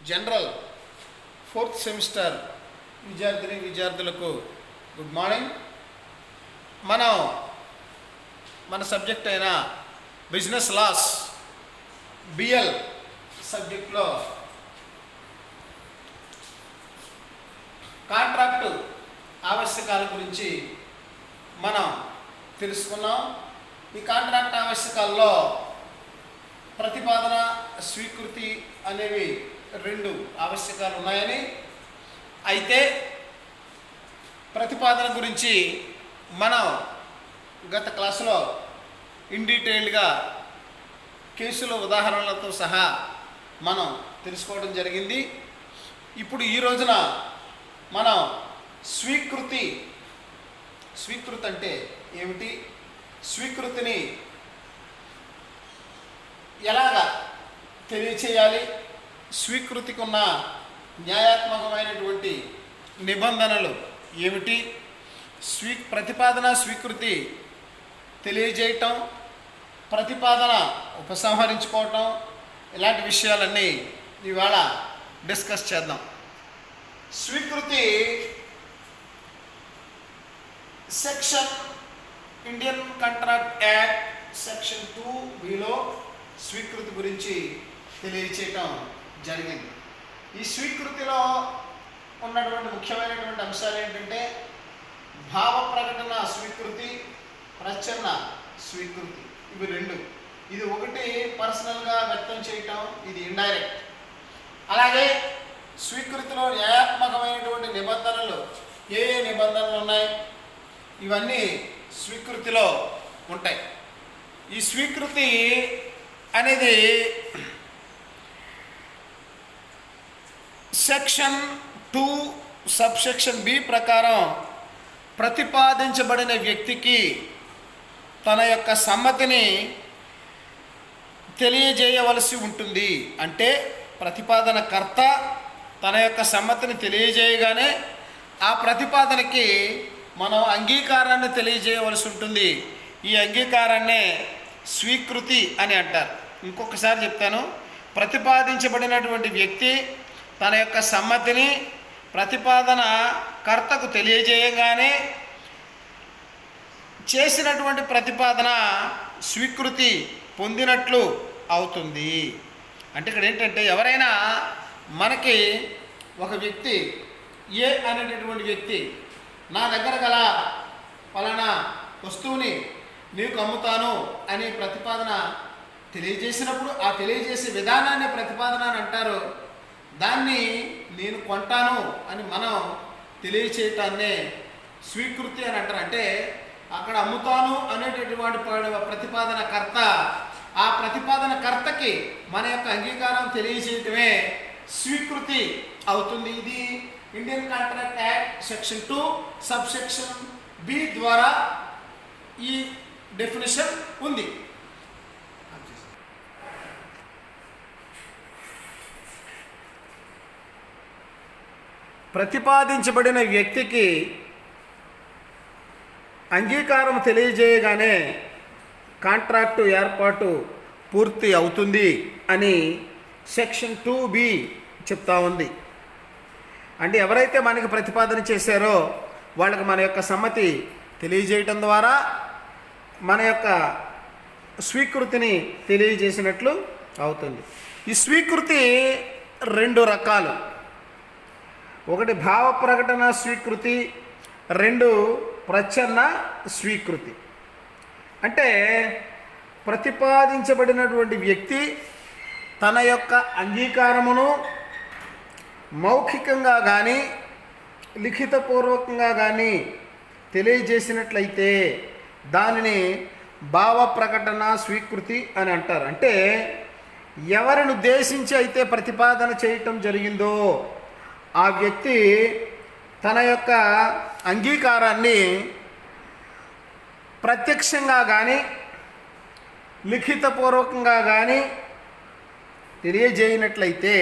General 4th semester విద్యార్థులకు good morning. మన subject అయిన బిజినెస్ లాస్ బిఎల్ సబ్జెక్ట్లో కాంట్రాక్టు ఆవశ్యకాల గురించి మనం తెలుసుకున్నాం. ఈ కాంట్రాక్ట్ ఆవశ్యకాల్లో ప్రతిపాదన, స్వీకృతి అనేవి రెండు ఆవశ్యకాలు ఉన్నాయని, అయితే ప్రతిపాదన గురించి మనం గత క్లాసులో ఇన్ డీటెయిల్డ్గా కేసుల ఉదాహరణలతో సహా మనం తెలుసుకోవడం జరిగింది. ఇప్పుడు ఈ రోజున మనం స్వీకృతి అంటే ఏమిటి, స్వీకృతిని ఎలాగా తెలియచేయాలి, స్వీకృతికి ఉన్న న్యాయాత్మకమైనటువంటి నిబంధనలు ఏమిటి, ప్రతిపాదన స్వీకృతి తెలియజేయటం, ప్రతిపాదన ఉపసంహరించుకోవటం, ఇలాంటి విషయాలన్నీ ఇవాళ డిస్కస్ చేద్దాం. స్వీకృతి section Indian Contract Act section 2(b)లో స్వీకృతి గురించి తెలియచేయటం జరిగింది. ఈ స్వీకృతిలో ఉన్నటువంటి ముఖ్యమైనటువంటి అంశాలు ఏంటంటే భావ ప్రకటన స్వీకృతి, ప్రచ్ఛన్న స్వీకృతి. ఇవి రెండు. ఇది ఒకటి పర్సనల్గా వ్యక్తం చేయటం, ఇది ఇండైరెక్ట్. అలాగే స్వీకృతిలో న్యాయాత్మకమైనటువంటి నిబంధనలు ఏ నిబంధనలు ఉన్నాయి, ఇవన్నీ స్వీకృతిలో ఉంటాయి. ఈ స్వీకృతి అనేది సెక్షన్ 2 సబ్సెక్షన్ బి ప్రకారం ప్రతిపాదించబడిన వ్యక్తికి తన యొక్క సమ్మతిని తెలియజేయవలసి ఉంటుంది. అంటే ప్రతిపాదనకర్త తన యొక్క సమ్మతిని తెలియజేయగానే ఆ ప్రతిపాదనకి మనం అంగీకారాన్ని తెలియజేయవలసి ఉంటుంది. ఈ అంగీకారాన్నే స్వీకృతి అని అంటారు. ఇంకొకసారి చెప్తాను. ప్రతిపాదించబడినటువంటి వ్యక్తి తన యొక్క సమ్మతిని ప్రతిపాదన కర్తకు తెలియజేయగానే చేసినటువంటి ప్రతిపాదన స్వీకృతి పొందినట్లు అవుతుంది. అంటే ఇక్కడ ఏంటంటే ఎవరైనా మనకి ఒక వ్యక్తి ఏ అనేటటువంటి వ్యక్తి నా దగ్గర గల పలానా వస్తువుని నీకు అమ్ముతాను అనే ప్రతిపాదన తెలియజేసినప్పుడు ఆ తెలియజేసే విధానాన్ని ప్రతిపాదన అని అంటారు. దాన్ని నేను కొంటాను అని మనం తెలియచేయటాన్నే స్వీకృతి అని అంటారు. అంటే అక్కడ అమ్ముతాను అనేటటువంటి ప్రతిపాదన కర్త ఆ ప్రతిపాదన కర్తకి మన యొక్క అంగీకారం తెలియజేయటమే స్వీకృతి అవుతుంది. ఇది Indian Contract Act section 2 subsection B ద్వారా ఈ డెఫినేషన్ ఉంది. ప్రతిపాదించబడిన వ్యక్తికి అంగీకారం తెలియజేయగానే కాంట్రాక్టు ఏర్పాటు పూర్తి అవుతుంది అని సెక్షన్ 2(b) చెప్తా ఉంది. అంటే ఎవరైతే మనకి ప్రతిపాదన చేశారో వాళ్ళకి మన యొక్క సమ్మతి తెలియజేయటం ద్వారా మన యొక్క స్వీకృతిని తెలియజేసినట్లు అవుతుంది. ఈ స్వీకృతి రెండు రకాలు. ఒకటి భావ ప్రకటన స్వీకృతి, రెండు ప్రచ్ఛన్న స్వీకృతి. అంటే ప్రతిపాదించబడినటువంటి వ్యక్తి తన యొక్క అంగీకారమును మౌఖికంగా కానీ లిఖితపూర్వకంగా కానీ తెలియజేసినట్లయితే దానిని భావ ప్రకటన స్వీకృతి అని అంటారు. అంటే ఎవరిని ఉద్దేశించి అయితే ప్రతిపాదన చేయటం జరిగిందో ఆ వ్యక్తి తన యొక్క అంగీకారాన్ని ప్రత్యక్షంగా కానీ లిఖితపూర్వకంగా కానీ తెలియజేయనట్లయితే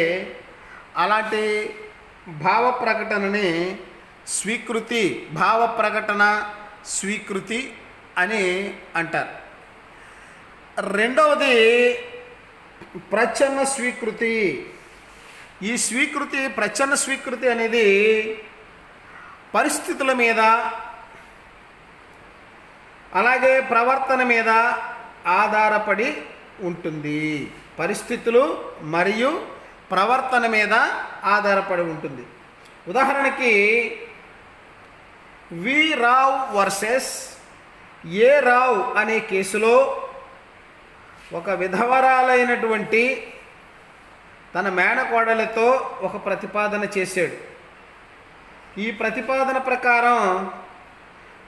అలాంటి భావ ప్రకటనని స్వీకృతి, భావ ప్రకటన స్వీకృతి అని అంటారు. రెండవది ప్రచ్ఛన్న స్వీకృతి. ఈ స్వీకృతి, ప్రచ్ఛన్న స్వీకృతి అనేది పరిస్థితుల మీద అలాగే ప్రవర్తన మీద ఆధారపడి ఉంటుంది. పరిస్థితులు మరియు ప్రవర్తన మీద ఆధారపడి ఉంటుంది. ఉదాహరణకి వి రావ్ వర్సెస్ ఏ రావ్ అనే కేసులో ఒక విధవరాలైనటువంటి తన మేనకోడలతో ఒక ప్రతిపాదన చేశాడు. ఈ ప్రతిపాదన ప్రకారం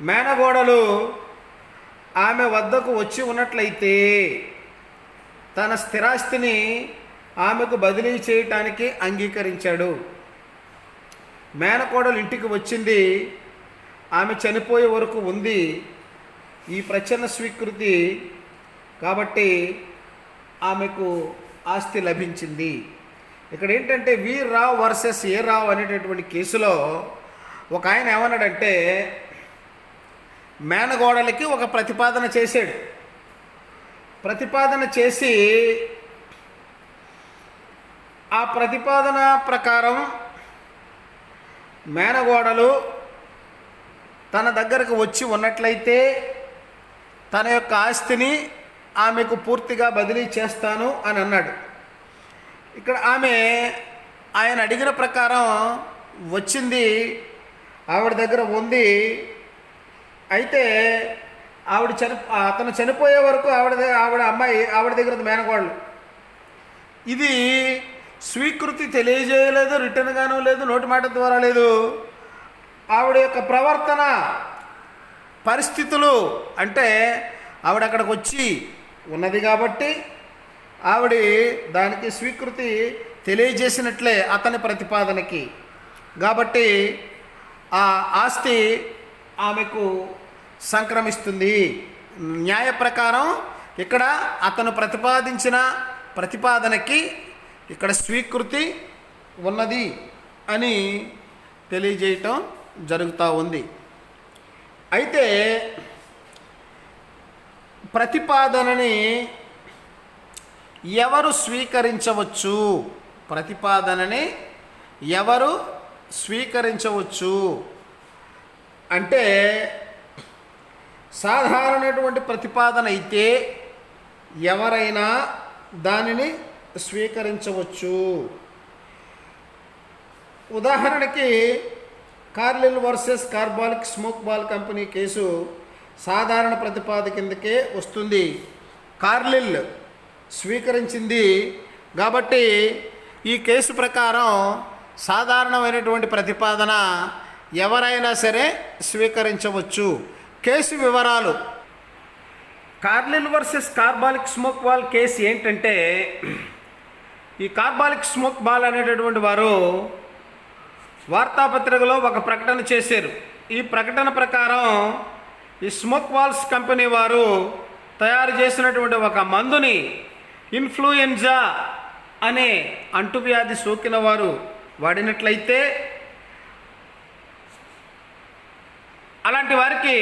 మేనగోడలు ఆమె వద్దకు వచ్చి ఉన్నట్లయితే తన స్థిరాస్తిని ఆమెకు బదిలీ చేయటానికి అంగీకరించాడు. మేనకోడలు ఇంటికి వచ్చింది, ఆమె చనిపోయే వరకు ఉంది. ఈ ప్రచ్ఛన్న స్వీకృతి కాబట్టి ఆమెకు ఆస్తి లభించింది. ఇక్కడ ఏంటంటే వి రావ్ వర్సెస్ ఏ రావ్ అనేటటువంటి కేసులో ఒక ఆయన ఏమన్నాడంటే మేనగోడలకి ఒక ప్రతిపాదన చేశాడు. ప్రతిపాదన చేసి ఆ ప్రతిపాదన ప్రకారం మేనగోడలు తన దగ్గరకు వచ్చి ఉన్నట్లయితే తన యొక్క ఆస్తిని ఆమెకు పూర్తిగా బదిలీ చేస్తాను అని అన్నాడు. ఇక్కడ ఆయన అడిగిన ప్రకారం వచ్చింది, ఆవిడ దగ్గర ఉంది. అయితే అతను చనిపోయే వరకు ఆవిడ దగ్గర మేనగోడలు. ఇది స్వీకృతి తెలియజేయలేదు, రిటర్న్గాను లేదు, నోటి మాట ద్వారా లేదు. ఆవిడ యొక్క ప్రవర్తన, పరిస్థితులు, అంటే ఆవిడ అక్కడికి వచ్చి ఉన్నది కాబట్టి ఆవిడ దానికి స్వీకృతి తెలియజేసినట్లే అతని ప్రతిపాదనకి. కాబట్టి ఆ ఆస్తి ఆమెకు సంక్రమిస్తుంది. న్యాయ ప్రకారం ఇక్కడ అతను ప్రతిపాదించిన ప్రతిపాదనకి ఇక్కడ స్వీకృతి ఉన్నది అని తెలియజేయటం జరుగుతూ ఉంది. అయితే ప్రతిపాదనని ఎవరు స్వీకరించవచ్చు? ప్రతిపాదనని ఎవరు స్వీకరించవచ్చు అంటే సాధారణటువంటి ప్రతిపాదన అయితే ఎవరైనా దానిని స్వీకరించవచ్చు. ఉదాహరణకి Carlill versus Carbolic Smoke Ball Company case సాధారణ ప్రతిపాదన కిందకే వస్తుంది. కార్లిల్ స్వీకరించింది కాబట్టి ఈ కేసు ప్రకారం సాధారణమైనటువంటి ప్రతిపాదన ఎవరైనా సరే స్వీకరించవచ్చు. కేసు వివరాలు. Carlill versus Carbolic Smoke Ball case ఏంటంటే, ఈ కార్బాలిక్ స్మోక్ బాల్ అనేటటువంటి వారు వార్తాపత్రికలో ఒక ప్రకటన చేశారు. ఈ ప్రకటన ప్రకారం ఈ స్మోక్ బాల్స్ కంపెనీ వారు తయారు చేసినటువంటి ఒక మందుని ఇన్ఫ్లుయెంజా అనే అంటువ్యాధి సోకిన వారు వాడినట్లయితే అలాంటి వారికి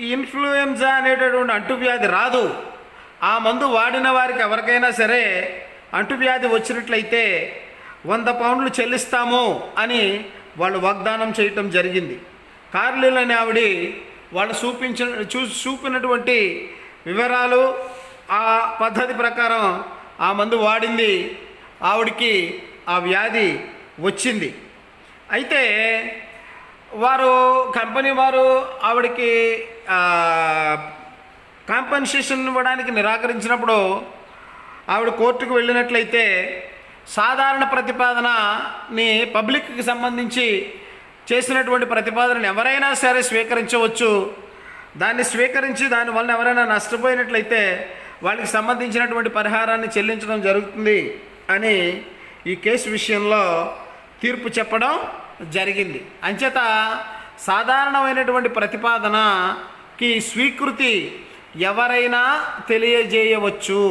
ఈ ఇన్ఫ్లుయెంజా అనేటటువంటి అంటువ్యాధి రాదు. ఆ మందు వాడిన వారికి ఎవరికైనా సరే అంటువ్యాధి వచ్చినట్లయితే 100 పౌండ్లు చెల్లిస్తాము అని వాళ్ళు వాగ్దానం చేయటం జరిగింది. కార్లిల్ అనే ఆవిడ వాళ్ళు చూపినటువంటి వివరాలు, ఆ పద్ధతి ప్రకారం ఆ మందు వాడింది. ఆవిడికి ఆ వ్యాధి వచ్చింది. అయితే కంపెనీ వారు ఆవిడకి కాంపెన్సేషన్ ఇవ్వడానికి నిరాకరించినప్పుడు ఆవిడ కోర్టుకు వెళ్ళినట్లయితే సాధారణ ప్రతిపాదనని పబ్లిక్కి సంబంధించి చేసినటువంటి ప్రతిపాదనను ఎవరైనా సరే స్వీకరించవచ్చు. దాన్ని స్వీకరించి దానివల్ల ఎవరైనా నష్టపోయినట్లయితే వాళ్ళకి సంబంధించినటువంటి పరిహారాన్ని చెల్లించడం జరుగుతుంది అని ఈ కేసు విషయంలో తీర్పు చెప్పడం జరిగింది. అంచేత సాధారణమైనటువంటి ప్రతిపాదనకి స్వీకృతి ఎవరైనా తెలియజేయవచ్చు.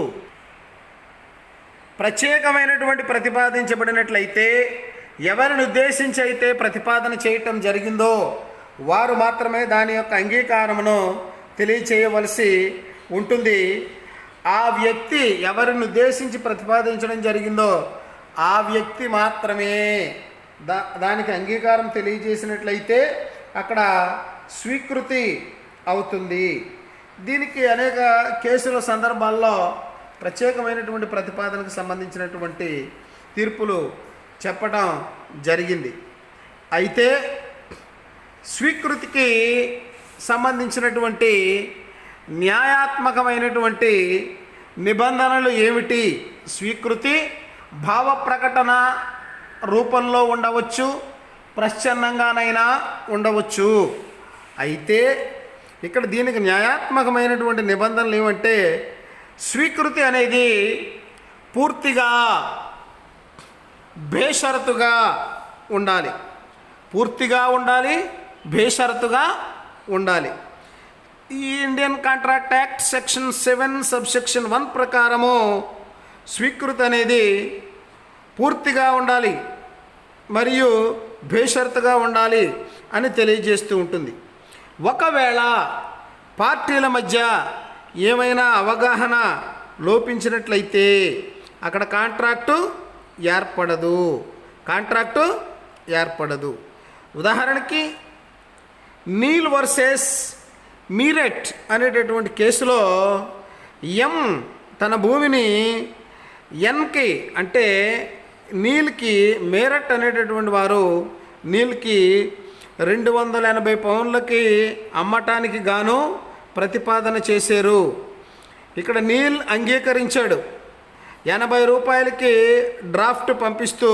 ప్రత్యేకమైనటువంటి ప్రతిపాదించబడినట్లయితే ఎవరిని ఉద్దేశించి అయితే ప్రతిపాదన చేయటం జరిగిందో వారు మాత్రమే దాని యొక్క అంగీకారమును తెలియచేయవలసి ఉంటుంది. ఆ వ్యక్తి ఎవరిని ఉద్దేశించి ప్రతిపాదించడం జరిగిందో ఆ వ్యక్తి మాత్రమే దానికి అంగీకారం తెలియజేసినట్లయితే అక్కడ స్వీకృతి అవుతుంది. దీనికి అనేక కేసుల సందర్భాల్లో ప్రత్యేకమైనటువంటి ప్రతిపాదనకు సంబంధించినటువంటి తీర్పులు చెప్పడం జరిగింది. అయితే స్వీకృతికి సంబంధించినటువంటి న్యాయాత్మకమైనటువంటి నిబంధనలు ఏమిటి? స్వీకృతి భావ ప్రకటన రూపంలో ఉండవచ్చు, ప్రచ్ఛన్నంగానైనా ఉండవచ్చు. అయితే ఇక్కడ దీనికి న్యాయాత్మకమైనటువంటి నిబంధనలు ఏమంటే, స్వీకృతి అనేది పూర్తిగా బేషరతుగా ఉండాలి. పూర్తిగా ఉండాలి, బేషరతుగా ఉండాలి. ఈ Indian Contract Act section 7 subsection 1 ప్రకారము స్వీకృతి అనేది పూర్తిగా ఉండాలి మరియు బేషరతుగా ఉండాలి అని తెలియజేస్తూ ఉంటుంది. ఒకవేళ పార్టీల మధ్య ఏమైనా అవగాహన లోపించినట్లయితే అక్కడ కాంట్రాక్టు ఏర్పడదు. ఉదాహరణకి నీల్ వర్సెస్ మీరట్ అనేటటువంటి కేసులో ఎం తన భూమిని ఎన్కి అంటే నీల్కి, మేరట్ అనేటటువంటి వారు నీల్కి 280 పౌండ్లకి అమ్మటానికి గాను ప్రతిపాదన చేశారు. ఇక్కడ నీల్ అంగీకరించాడు. 80 రూపాయలకి డ్రాఫ్ట్ పంపిస్తూ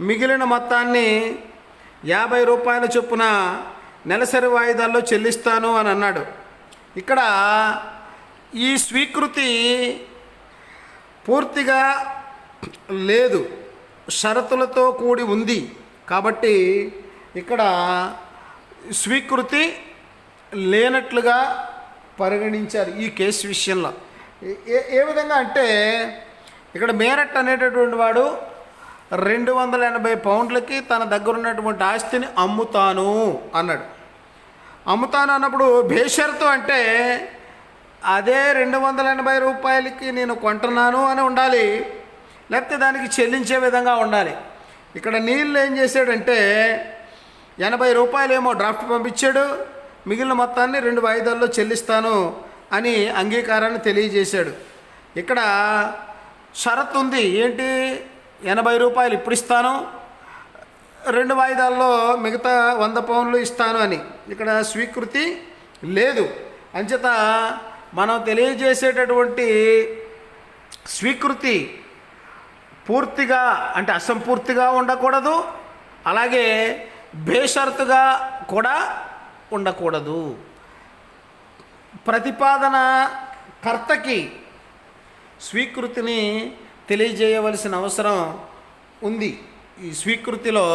మిగిలిన మొత్తాన్ని 50 రూపాయల చొప్పున నెలసరి వాయిదాల్లో చెల్లిస్తాను అని అన్నాడు. ఇక్కడ ఈ స్వీకృతి పూర్తిగా లేదు, షరతులతో కూడి ఉంది. కాబట్టి ఇక్కడ స్వీకృతి లేనట్లుగా పరిగణించారు ఈ కేసు విషయంలో. ఏ విధంగా అంటే ఇక్కడ మేరట్ అనేటటువంటి వాడు 280 పౌండ్లకి తన దగ్గర ఉన్నటువంటి ఆస్తిని అమ్ముతాను అన్నాడు. అమ్ముతాను అన్నప్పుడు బేషరతు అంటే అదే 280 రూపాయలకి నేను కొంటున్నాను అని ఉండాలి, లేకపోతే దానికి చెల్లించే విధంగా ఉండాలి. ఇక్కడ నీళ్ళు ఏం చేశాడంటే 80 రూపాయలేమో డ్రాఫ్ట్ పంపించాడు, మిగిలిన మొత్తాన్ని 2 వాయిదాల్లో చెల్లిస్తాను అని అంగీకారాన్ని తెలియజేశాడు. ఇక్కడ షరతు ఉంది ఏంటి? 80 రూపాయలు ఇప్పుడు ఇస్తాను, 2 వాయిదాల్లో మిగతా 100 పౌండ్లు ఇస్తాను అని. ఇక్కడ స్వీకృతి లేదు. అంచేత మనం తెలియజేసేటటువంటి స్వీకృతి పూర్తిగా అంటే అసంపూర్తిగా ఉండకూడదు, అలాగే బేషరతుగా కూడా ఉండకూడదు. ప్రతిపాదన కర్తకి స్వీకృతిని తెలియజేయవలసిన అవసరం ఉంది. ఈ స్వీకృతిలో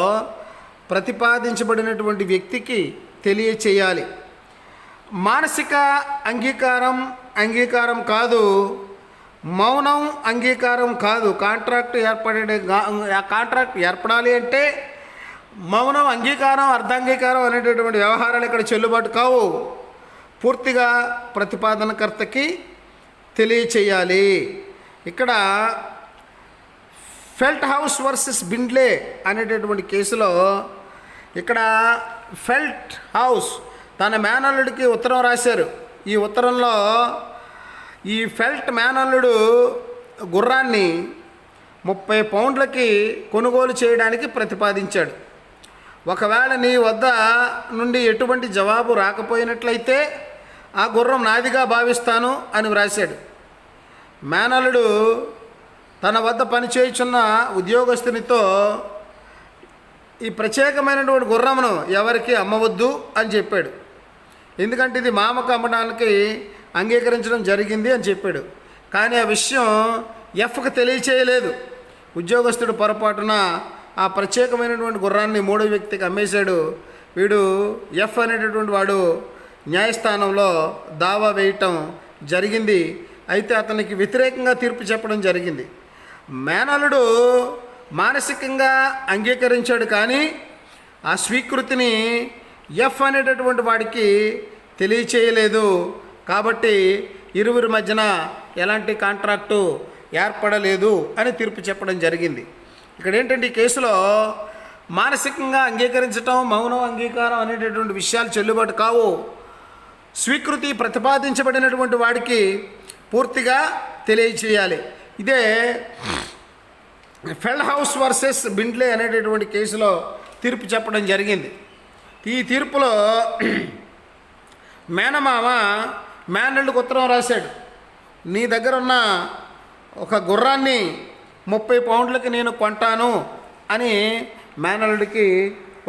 ప్రతిపాదించబడినటువంటి వ్యక్తికి తెలియచేయాలి. మానసిక అంగీకారం కాదు, మౌనం అంగీకారం కాదు. కాంట్రాక్ట్ ఏర్పడాలి అంటే మౌనం, అంగీకారం, అర్ధాంగీకారం అనేటటువంటి వ్యవహారాలు ఇక్కడ చెల్లుబాటు కావు. పూర్తిగా ప్రతిపాదనకర్తకి తెలియచేయాలి. ఇక్కడ ఫెల్ట్ హౌస్ వర్సెస్ బిండ్లే అనేటటువంటి కేసులో ఇక్కడ ఫెల్ట్ హౌస్ తన మేనల్లుడికి ఉత్తరం రాశారు. ఈ ఉత్తరంలో ఈ ఫెల్ట్ మేనల్లుడు గుర్రాన్ని 30 పౌండ్లకి కొనుగోలు చేయడానికి ప్రతిపాదించాడు. ఒకవేళ నీ వద్ద నుండి ఎటువంటి జవాబు రాకపోయినట్లయితే ఆ గుర్రం నాదిగా భావిస్తాను అని వ్రాశాడు. మేనల్లుడు తన వద్ద పనిచేయుచున్న ఉద్యోగస్తునితో ఈ ప్రత్యేకమైనటువంటి గుర్రమును ఎవరికి అమ్మవద్దు అని చెప్పాడు. ఎందుకంటే ఇది మామకు అమ్మడానికి అంగీకరించడం జరిగింది అని చెప్పాడు. కానీ ఆ విషయం ఎఫ్కి తెలియచేయలేదు. ఉద్యోగస్తుడు పొరపాటున ఆ ప్రత్యేకమైనటువంటి గుర్రాన్ని 3వ వ్యక్తికి అమ్మేశాడు. వీడు ఎఫ్ అనేటటువంటి వాడు న్యాయస్థానంలో దావా వేయటం జరిగింది. అయితే అతనికి వ్యతిరేకంగా తీర్పు చెప్పడం జరిగింది. మేనల్లుడు మానసికంగా అంగీకరించాడు, కానీ ఆ స్వీకృతిని ఎఫ్ అనేటటువంటి వాడికి తెలియచేయలేదు. కాబట్టి ఇరువురి మధ్యన ఎలాంటి కాంట్రాక్టు ఏర్పడలేదు అని తీర్పు చెప్పడం జరిగింది. ఇక్కడ ఏంటంటే ఈ కేసులో మానసికంగా అంగీకరించటం, మౌనం అంగీకారం అనేటటువంటి విషయాలు చెల్లుబాటు కావు. స్వీకృతి ప్రతిపాదించబడినటువంటి వాడికి పూర్తిగా తెలియచేయాలి. ఇదే ఫెల్డ్ హౌస్ వర్సెస్ బిండ్లే అనేటటువంటి కేసులో తీర్పు చెప్పడం జరిగింది. ఈ తీర్పులో మేనమామ మేనల్లుడికి ఉత్తరం రాశాడు. నీ దగ్గర ఉన్న ఒక గుర్రాన్ని 30 పౌండ్లకి నేను కొంటాను అని మేనల్లుడికి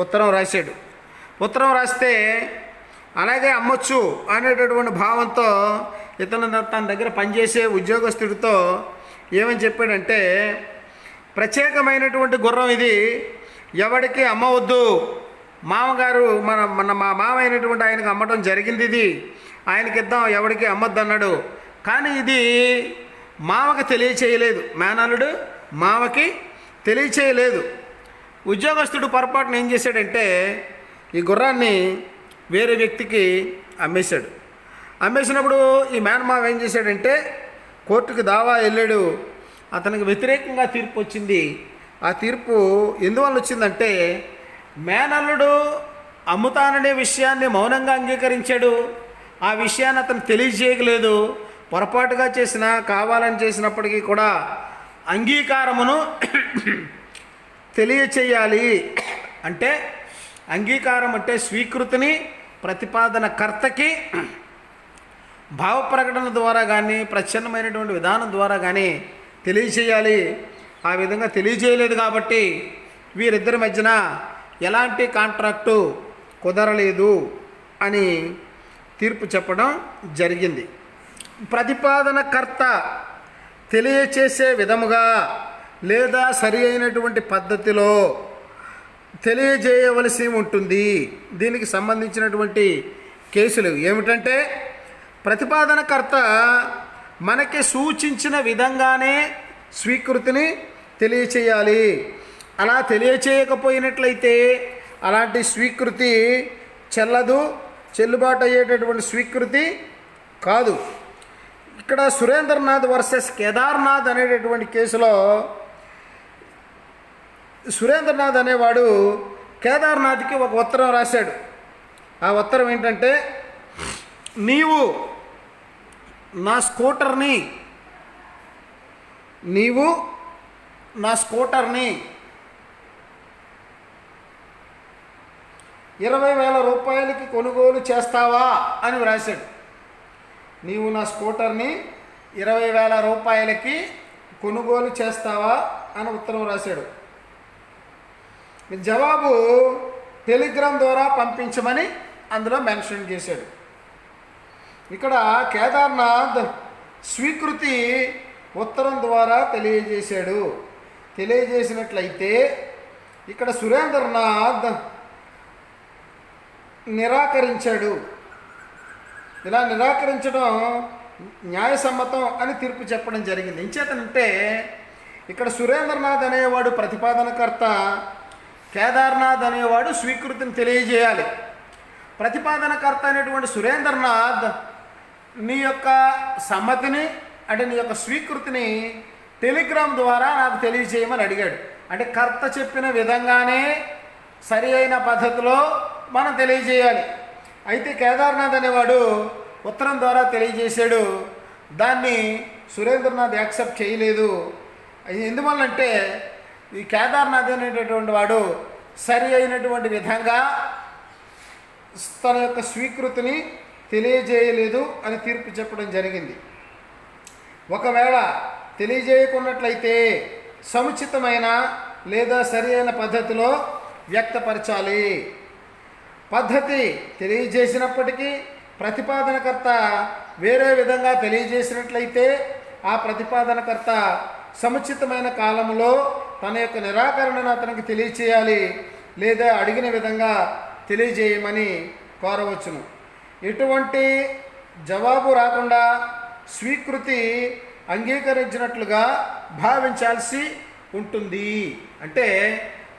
ఉత్తరం రాశాడు. ఉత్తరం రాస్తే అలాగే అమ్మొచ్చు అనేటటువంటి భావంతో ఇతను తన దగ్గర పనిచేసే ఉద్యోగస్తుడితో ఏమని చెప్పాడంటే, ప్రత్యేకమైనటువంటి గుర్రం ఇది, ఎవరికి అమ్మవద్దు, మామగారు మా మామ అయినటువంటి ఆయనకు అమ్మటం జరిగింది, ఇది ఆయనకి ఇద్దాం, ఎవరికి అమ్మొద్దు అన్నాడు. కానీ ఇది మామకి తెలియచేయలేదు, మేనల్లుడు మామకి తెలియచేయలేదు. ఉద్యోగస్తుడు పొరపాటున ఏం చేశాడంటే ఈ గుర్రాన్ని వేరే వ్యక్తికి అమ్మేశాడు. అమ్మేసినప్పుడు ఈ మేనమామ ఏం చేశాడంటే కోర్టుకి దావా వెళ్ళాడు. అతనికి వ్యతిరేకంగా తీర్పు వచ్చింది. ఆ తీర్పు ఎందువల్ల వచ్చిందంటే, మేనల్లుడు అమ్ముతాననే విషయాన్ని మౌనంగా అంగీకరించాడు. ఆ విషయాన్ని అతను తెలియజేయలేదు. పొరపాటుగా చేసినా కావాలని చేసినప్పటికీ కూడా అంగీకారమును తెలియచేయాలి. అంటే అంగీకారం అంటే స్వీకృతిని ప్రతిపాదన కర్తకి భావ ప్రకటన ద్వారా కానీ ప్రచ్ఛన్నమైనటువంటి విధానం ద్వారా కానీ తెలియచేయాలి. ఆ విధంగా తెలియజేయలేదు కాబట్టి వీరిద్దరి మధ్యన ఎలాంటి కాంట్రాక్టు కుదరలేదు అని తీర్పు చెప్పడం జరిగింది. ప్రతిపాదనకర్త తెలియచేసే విధముగా లేదా సరి అయినటువంటి పద్ధతిలో తెలియజేయవలసి ఉంటుంది. దీనికి సంబంధించినటువంటి కేసులు ఏమిటంటే, ప్రతిపాదనకర్త మనకి సూచించిన విధంగానే స్వీకృతిని తెలియచేయాలి. అలా తెలియచేయకపోయినట్లయితే అలాంటి స్వీకృతి చెల్లదు, చెల్లుబాటు అయ్యేటటువంటి స్వీకృతి కాదు. ఇక్కడ సురేంద్రనాథ్ వర్సెస్ కేదార్నాథ్ అనేటటువంటి కేసులో సురేంద్రనాథ్ అనేవాడు కేదార్నాథ్కి ఒక ఉత్తరం రాశాడు. ఆ ఉత్తరం ఏంటంటే, నీవు నా స్కూటర్ని 20,000 రూపాయలకి కొనుగోలు చేస్తావా అని వ్రాశాడు. నీవు నా స్కూటర్ని 20,000 రూపాయలకి కొనుగోలు చేస్తావా అని ఉత్తరం రాశాడు. జవాబు టెలిగ్రామ్ ద్వారా పంపించమని అందులో మెన్షన్ చేశాడు. ఇక్కడ కేదార్నాథ్ స్వీకృతి ఉత్తరం ద్వారా తెలియజేశాడు. తెలియజేసినట్లయితే ఇక్కడ సురేంద్రనాథ్ నిరాకరించాడు. ఇలా నిరాకరించడం న్యాయసమ్మతం అని తీర్పు చెప్పడం జరిగింది. ఎంచేతనంటే ఇక్కడ సురేంద్రనాథ్ అనేవాడు ప్రతిపాదనకర్త, కేదార్నాథ్ అనేవాడు స్వీకృతిని తెలియజేయాలి. ప్రతిపాదనకర్త అనేటువంటి సురేంద్రనాథ్ నీ యొక్క సమ్మతిని అంటే నీ యొక్క స్వీకృతిని టెలిగ్రామ్ ద్వారా నాకు తెలియజేయమని అడిగాడు. అంటే కర్త చెప్పిన విధంగానే సరి అయిన పద్ధతిలో మనం తెలియజేయాలి. అయితే కేదార్నాథ్ అనేవాడు ఉత్తరం ద్వారా తెలియజేశాడు. దాన్ని సురేంద్రనాథ్ యాక్సెప్ట్ చేయలేదు. ఎందువల్లంటే ఈ కేదార్నాథ్ అనేటటువంటి వాడు సరి అయినటువంటి విధంగా తన యొక్క స్వీకృతిని తెలియజేయలేదు అని తీర్పు చెప్పడం జరిగింది. ఒకవేళ తెలియజేయకున్నట్లయితే సముచితమైన లేదా సరి అయిన పద్ధతిలో వ్యక్తపరచాలి. పద్ధతి తెలియజేసినప్పటికీ ప్రతిపాదనకర్త వేరే విధంగా తెలియజేసినట్లయితే ఆ ప్రతిపాదనకర్త సముచితమైన కాలంలో తన యొక్క నిరాకరణను అతనికి తెలియచేయాలి, లేదా అడిగిన విధంగా తెలియజేయమని కోరవచ్చును. ఎటువంటి జవాబు రాకుండా స్వీకృతి అంగీకరించినట్లుగా భావించాల్సి ఉంటుంది. అంటే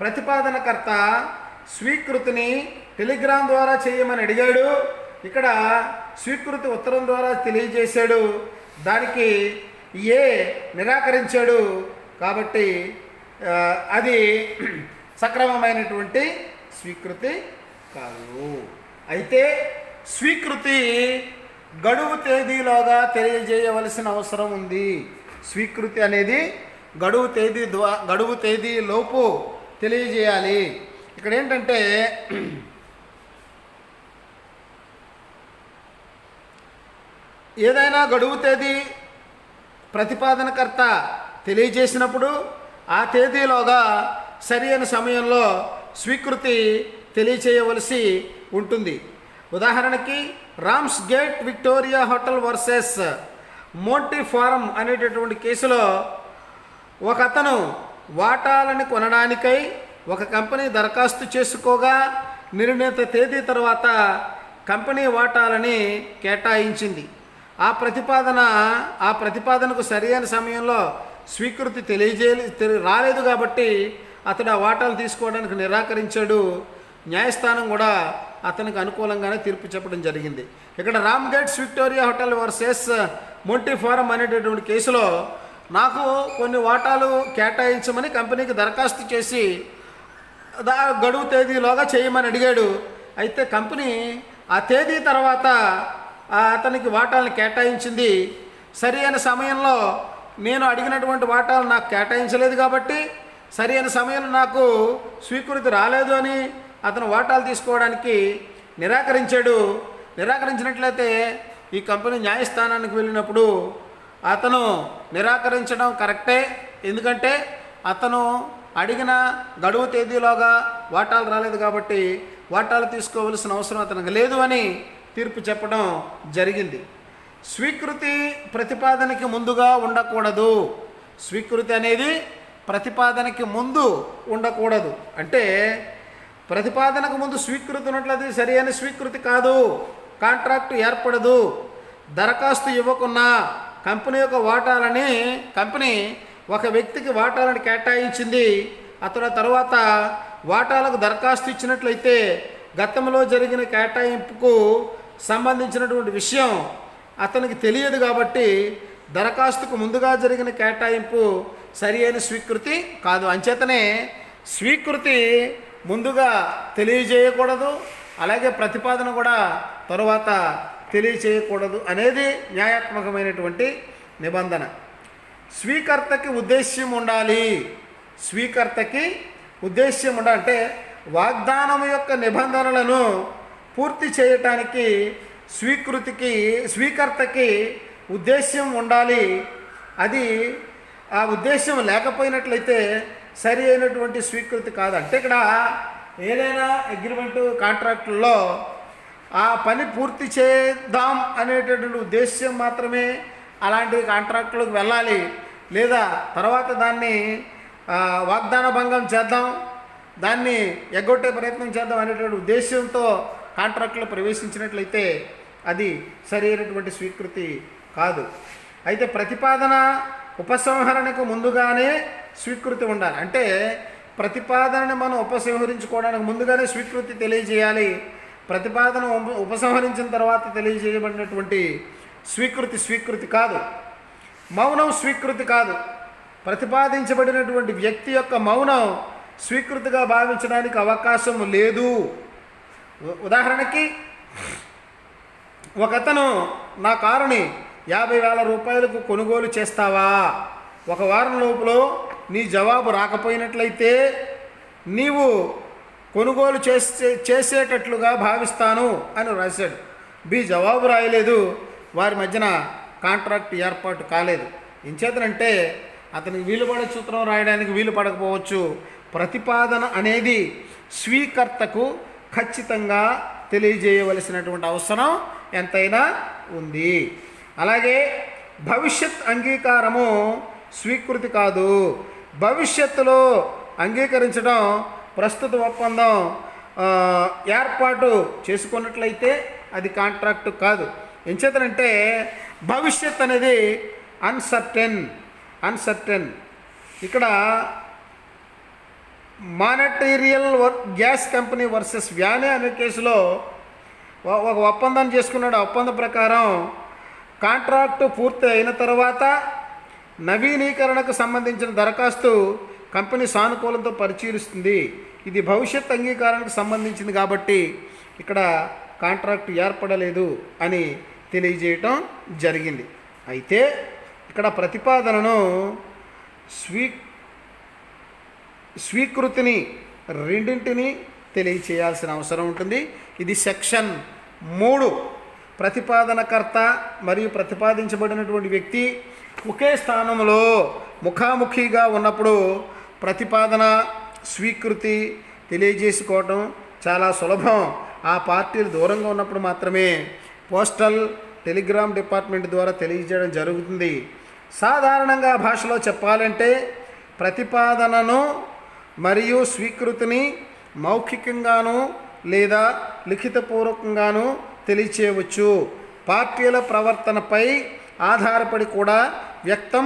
ప్రతిపాదనకర్త స్వీకృతిని టెలిగ్రామ్ ద్వారా చేయమని అడిగాడు, ఇక్కడ స్వీకృతి ఉత్తరం ద్వారా తెలియజేశాడు, దానికి నిరాకరించాడు. కాబట్టి అది సక్రమమైనటువంటి స్వీకృతి కాదు. అయితే స్వీకృతి గడువు తేదీలోగా తెలియజేయవలసిన అవసరం ఉంది. స్వీకృతి అనేది గడువు తేదీ లోపు తెలియజేయాలి. ఇక్కడ ఏంటంటే ఏదైనా గడువు తేదీ ప్రతిపాదనకర్త తెలియజేసినప్పుడు ఆ తేదీలోగా సరి అయిన సమయంలో స్వీకృతి తెలియచేయవలసి ఉంటుంది. ఉదాహరణకి Ramsgate Victoria Hotel versus Montefiore అనేటటువంటి కేసులో ఒక అతను వాటాలను కొనడానికై ఒక కంపెనీ దరఖాస్తు చేసుకోగా నిర్ణీత తేదీ తర్వాత కంపెనీ వాటాలని కేటాయించింది. ఆ ప్రతిపాదనకు సరైన సమయంలో స్వీకృతి రాలేదు కాబట్టి అతడు ఆ వాటాలు తీసుకోవడానికి నిరాకరించాడు. న్యాయస్థానం కూడా అతనికి అనుకూలంగానే తీర్పు చెప్పడం జరిగింది. ఇక్కడ Ramsgate Victoria Hotel versus Montefiore అనేటటువంటి కేసులో నాకు కొన్ని వాటాలు కేటాయించమని కంపెనీకి దరఖాస్తు చేసి గడువు తేదీలోగా చేయమని అడిగాడు. అయితే కంపెనీ ఆ తేదీ తర్వాత అతనికి వాటాలను కేటాయించింది. సరి అయిన సమయంలో నేను అడిగినటువంటి వాటాలు నాకు కేటాయించలేదు కాబట్టి సరి అయిన సమయంలో నాకు స్వీకృతి రాలేదు అని అతను వాటాలు తీసుకోవడానికి నిరాకరించినట్లయితే ఈ కంపెనీ న్యాయస్థానానికి వెళ్ళినప్పుడు అతను నిరాకరించడం కరెక్టే. ఎందుకంటే అతను అడిగిన గడువు తేదీలోగా వాటాలు రాలేదు కాబట్టి వాటాలు తీసుకోవలసిన అవసరం అతనికి లేదు అని తీర్పు చెప్పడం జరిగింది. స్వీకృతి ప్రతిపాదనకి ముందుగా ఉండకూడదు. స్వీకృతి అనేది ప్రతిపాదనకి ముందు ఉండకూడదు. అంటే ప్రతిపాదనకు ముందు స్వీకృతి ఉన్నట్లయితే సరి అయిన స్వీకృతి కాదు, కాంట్రాక్టు ఏర్పడదు. దరఖాస్తు ఇవ్వకున్నా కంపెనీ ఒక వ్యక్తికి వాటాలను కేటాయించింది. అతడు తర్వాత వాటాలకు దరఖాస్తు ఇచ్చినట్లయితే గతంలో జరిగిన కేటాయింపుకు సంబంధించినటువంటి విషయం అతనికి తెలియదు కాబట్టి దరఖాస్తుకు ముందుగా జరిగిన కేటాయింపు సరి అయిన స్వీకృతి కాదు. అంచేతనే స్వీకృతి ముందుగా తెలియజేయకూడదు, అలాగే ప్రతిపాదన కూడా తరువాత తెలియచేయకూడదు అనేది న్యాయాత్మకమైనటువంటి నిబంధన. స్వీకర్తకి ఉద్దేశ్యం ఉండాలి. స్వీకర్తకి ఉద్దేశ్యం అంటే వాగ్దానం యొక్క నిబంధనలను పూర్తి చేయటానికి స్వీకర్తకి ఉద్దేశ్యం ఉండాలి. అది ఆ ఉద్దేశం లేకపోయినట్లయితే సరి అయినటువంటి స్వీకృతి కాదు. అంటే ఇక్కడ ఏదైనా అగ్రిమెంటు కాంట్రాక్టుల్లో ఆ పని పూర్తి చేద్దాం అనేటటువంటి ఉద్దేశం మాత్రమే అలాంటి కాంట్రాక్టులకు వెళ్ళాలి. లేదా తర్వాత దాన్ని వాగ్దాన భంగం చేద్దాం, దాన్ని ఎగ్గొట్టే ప్రయత్నం చేద్దాం అనేటువంటి ఉద్దేశంతో కాంట్రాక్టులో ప్రవేశించినట్లయితే అది సరి అయినటువంటి స్వీకృతి కాదు. అయితే ప్రతిపాదన ఉపసంహరణకు ముందుగానే స్వీకృతి ఉండాలి. అంటే ప్రతిపాదనని మనం ఉపసంహరించుకోవడానికి ముందుగానే స్వీకృతి తెలియజేయాలి. ప్రతిపాదన ఉపసంహరించిన తర్వాత తెలియజేయబడినటువంటి స్వీకృతి కాదు. మౌనం స్వీకృతి కాదు. ప్రతిపాదించబడినటువంటి వ్యక్తి యొక్క మౌనం స్వీకృతిగా భావించడానికి అవకాశం లేదు. ఉదాహరణకి ఒకతను నా కారుని 50,000 రూపాయలకు కొనుగోలు చేస్తావా, ఒక వారం లోపల నీ జవాబు రాకపోయినట్లయితే నీవు కొనుగోలు చేసేటట్లుగా భావిస్తాను అని రాశాడు. బి జవాబు రాయలేదు. వారి మధ్యన కాంట్రాక్ట్ ఏర్పాటు కాలేదు. ఎంచేతనంటే అతనికి వీలుపడే సూత్రం రాయడానికి వీలు పడకపోవచ్చు. ప్రతిపాదన అనేది స్వీకర్తకు ఖచ్చితంగా తెలియజేయవలసినటువంటి అవసరం ఎంతైనా ఉంది. అలాగే భవిష్యత్ అంగీకారము స్వీకృతి కాదు. భవిష్యత్తులో అంగీకరించడం ప్రస్తుత ఒప్పందం ఏర్పాటు చేసుకున్నట్లయితే అది కాంట్రాక్టు కాదు. ఎంచేతనంటే భవిష్యత్ అనేది అన్సర్టెన్. ఇక్కడ మానిటరియల్ గ్యాస్ కంపెనీ వర్సెస్ వ్యానే అనే కేసులో ఒక ఒప్పందం చేసుకున్నాడు. ఆ ఒప్పందం ప్రకారం కాంట్రాక్టు పూర్తి అయిన తర్వాత నవీకరణకు సంబంధించిన దరఖాస్తు కంపెనీ సానుకూలంతో పరిశీలిస్తుంది. ఇది భవిష్యత్ అంగీకారానికి సంబంధించింది కాబట్టి ఇక్కడ కాంట్రాక్ట్ ఏర్పడలేదు అని తెలియజేయటం జరిగింది. అయితే ఇక్కడ ప్రతిపాదనను స్వీకృతిని రెండింటిని తెలియచేయాల్సిన అవసరం ఉంటుంది. ఇది సెక్షన్ 3. ప్రతిపాదనకర్త మరియు ప్రతిపాదించబడినటువంటి వ్యక్తి ఒకే స్థానంలో ముఖాముఖిగా ఉన్నప్పుడు ప్రతిపాదన స్వీకృతి తెలియజేసుకోవటం చాలా సులభం. ఆ పార్టీలు దూరంగా ఉన్నప్పుడు మాత్రమే పోస్టల్ టెలిగ్రామ్ డిపార్ట్మెంట్ ద్వారా తెలియజేయడం జరుగుతుంది. సాధారణంగా భాషలో చెప్పాలంటే ప్రతిపాదనను మరియు స్వీకృతిని మౌఖికంగాను లేదా లిఖితపూర్వకంగాను తెలియచేయవచ్చు. పార్టీల ప్రవర్తనపై ఆధారపడి కూడా వ్యక్తం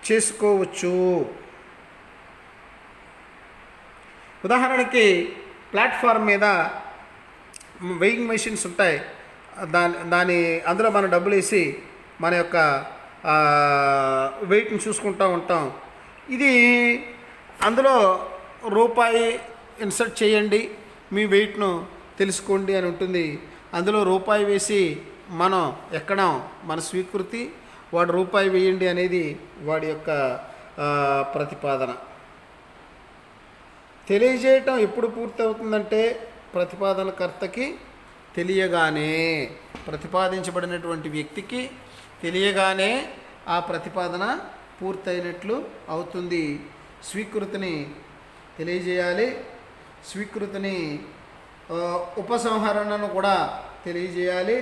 చేసుకోవచ్చు. ఉదాహరణకి ప్లాట్ఫామ్ మీద వెయింగ్ మెషిన్స్ ఉంటాయి. అందులో మనం డబ్బులు వేసి మన యొక్క వెయిట్ని చూసుకుంటూ ఉంటాం. ఇది అందులో రూపాయి ఇన్సర్ట్ చేయండి, మీ వెయిట్ను తెలుసుకోండి అని ఉంటుంది. అందులో రూపాయి వేసి మనం ఎక్కడం మన స్వీకృతి, వాడు రూపాయి వేయండి అనేది వాడి యొక్క ప్రతిపాదన. తెలియజేయటం ఎప్పుడు పూర్తి అవుతుందంటే ప్రతిపాదనకర్తకి తెలియగానే, ప్రతిపాదించబడినటువంటి వ్యక్తికి తెలియగానే ఆ ప్రతిపాదన పూర్తయినట్లు అవుతుంది. స్వీకృతిని తెలియజేయాలి. స్వీకృతిని ఉపసంహరణను కూడా తెలియజేయాలి.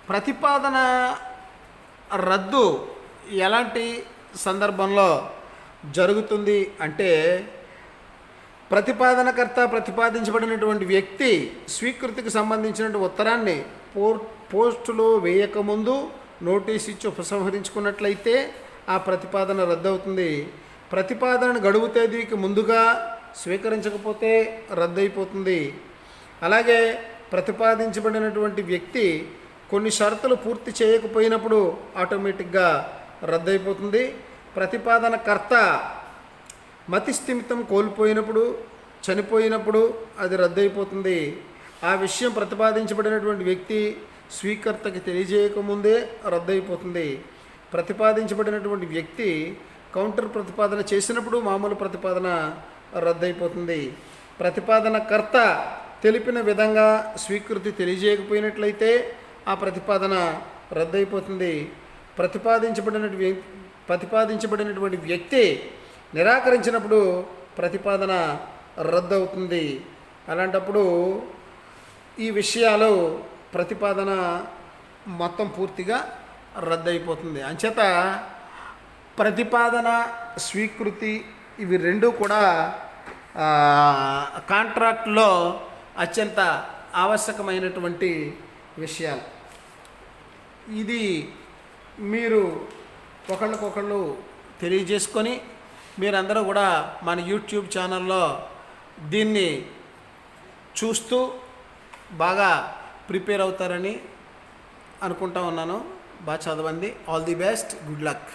ప్రతిపాదన రద్దు ఎలాంటి సందర్భంలో జరుగుతుంది అంటే ప్రతిపాదనకర్త ప్రతిపాదించబడినటువంటి వ్యక్తి స్వీకృతికి సంబంధించిన ఉత్తరాన్ని పోస్టులో వేయకముందు నోటీస్ ఇచ్చి ఉపసంహరించుకున్నట్లయితే ఆ ప్రతిపాదన రద్దవుతుంది. ప్రతిపాదన గడువు తేదీకి ముందుగా స్వీకరించకపోతే రద్దయిపోతుంది. అలాగే ప్రతిపాదించబడినటువంటి వ్యక్తి కొన్ని షరతులు పూర్తి చేయకపోయినప్పుడు ఆటోమేటిక్గా రద్దయిపోతుంది. ప్రతిపాదనకర్త మతిస్థిమితం కోల్పోయినప్పుడు, చనిపోయినప్పుడు అది రద్దయిపోతుంది. ఆ విషయం ప్రతిపాదించబడినటువంటి వ్యక్తి స్వీకర్తకి తెలియజేయకముందే రద్దయిపోతుంది. ప్రతిపాదించబడినటువంటి వ్యక్తి కౌంటర్ ప్రతిపాదన చేసినప్పుడు మామూలు ప్రతిపాదన రద్దయిపోతుంది. ప్రతిపాదనకర్త తెలిపిన విధంగా స్వీకృతి తెలియజేయకపోయినట్లయితే ఆ ప్రతిపాదన రద్దయిపోతుంది. ప్రతిపాదించబడినటువంటి వ్యక్తి నిరాకరించినప్పుడు ప్రతిపాదన రద్దవుతుంది. అలాంటప్పుడు ఈ విషయాలు ప్రతిపాదన మొత్తం పూర్తిగా రద్దయిపోతుంది. అంచేత ప్రతిపాదన స్వీకృతి ఇవి రెండు కూడా కాంట్రాక్ట్లో అత్యంత ఆవశ్యకమైనటువంటి విషయాలు. ఇది మీరు ఒకళ్ళకొకళ్ళు తెలియజేసుకొని మీరందరూ కూడా మన యూట్యూబ్ ఛానల్లో దీన్ని చూస్తూ బాగా ప్రిపేర్ అవుతారని అనుకుంటా ఉన్నాను. బాగా చదవండి. All the best. Good luck.